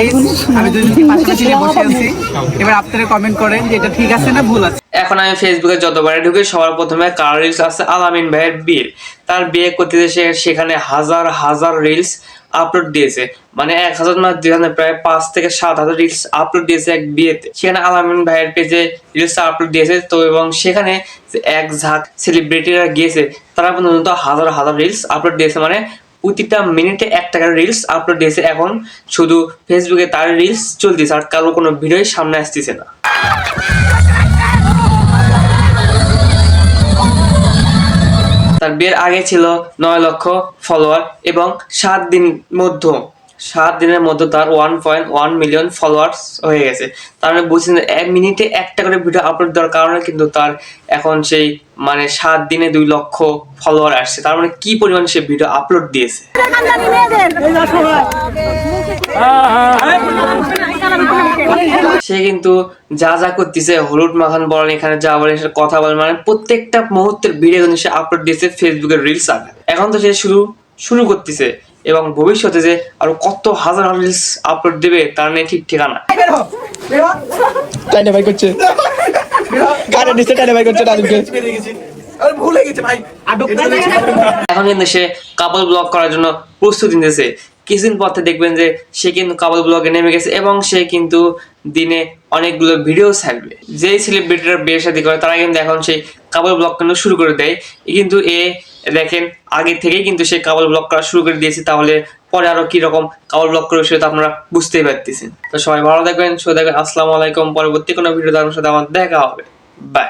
আমি দুজনকে পাশাপাশি বসে আছি, এবার আপনারা কমেন্ট করেন যে এটা ঠিক আছে না ভুল আছে। এখন আমি ফেসবুকে যতবারে ঢুকে সবার প্রথমে কার রিলস আছে আলামিন ভাইয়ের বিয়ে। তার বিয়ে করতে সে সেখানে হাজার হাজার রিলস আপলোড দিয়েছে, মানে 1000 না 2000 প্রায় 5 থেকে 7000 রিলস আপলোড দিয়েছে এক বিয়েতে। সেখানে আলামিন ভাইয়ের পেজে রিলস আপলোড দিয়েছে তো, এবং সেখানে এক ঝাঁক সেলিব্রিটিরা গিয়েছে, তারা পর্যন্ত হাজার হাজার রিলস আপলোড দিয়েছে, মানে প্রতিটা মিনিটে 1 টাকার রিলস আপলোড দিয়েছে। এখন শুধু ফেসবুকে তার রিলস চলতেছে আর কারো কোনো ভিডিওই সামনে আসতেছে না। তার বিয়ের আগে ছিল 9 লক্ষ ফলোয়ার এবং 7 দিনের মধ্যে তার 1.1 মিলিয়ন ফলোয়ার্স হয়ে গেছে। তার মানে বুঝছেন মিনিটে 1টা করে ভিডিও আপলোড দেওয়ার কারণে কিন্তু তার এখন সেই মানে 7 দিনে 2 লক্ষ ফলোয়ার আসছে। তার মানে কি পরিমাণ সে ভিডিও আপলোড দিয়েছে। সে কিন্তু যা যা করতেছে, হলুদ মাখান বলেন, এখানে যা বলেন, কথা বলেন, মানে প্রত্যেকটা মুহূর্তের ভিডিও কিন্তু সে আপলোড দিয়েছে ফেসবুকের রিলস আকারে। এখন তো সে শুরু করতেছে এবং ভবিষ্যতে যে আরো কত হাজার রিলস আপলোড দেবে তার নেই ঠিক ঠিকানা। এখন কিন্তু সে কাপল ব্লগ করার জন্য প্রস্তুতি নিতেছে। কিছুদিন পর দেখবেন যে সে কিন্তু কাপল ব্লগে নেমে গেছে এবং সে কিন্তু দিনে অনেকগুলো ভিডিও ছাড়বে। যেই সেলিব্রিটিরা বিয়ে শাদী করে তারা কিন্তু এখন সেই কাপল ব্লগ কিন্তু শুরু করে দেয়। কিন্তু দেখেন আগে থেকেই কিন্তু সে কাপল ব্লগ করা শুরু করে দিয়েছে, তাহলে পরে আরো কি রকম কাপল ব্লগ করবে সেটা আপনারা বুঝতেই পারতেছেন। তো সবাই ভালো থাকবেন, সুস্থ থাকবেন। আসসালামু আলাইকুম। পরবর্তী কোনো ভিডিওতে আপনার সাথে আমার দেখা হবে। বাই।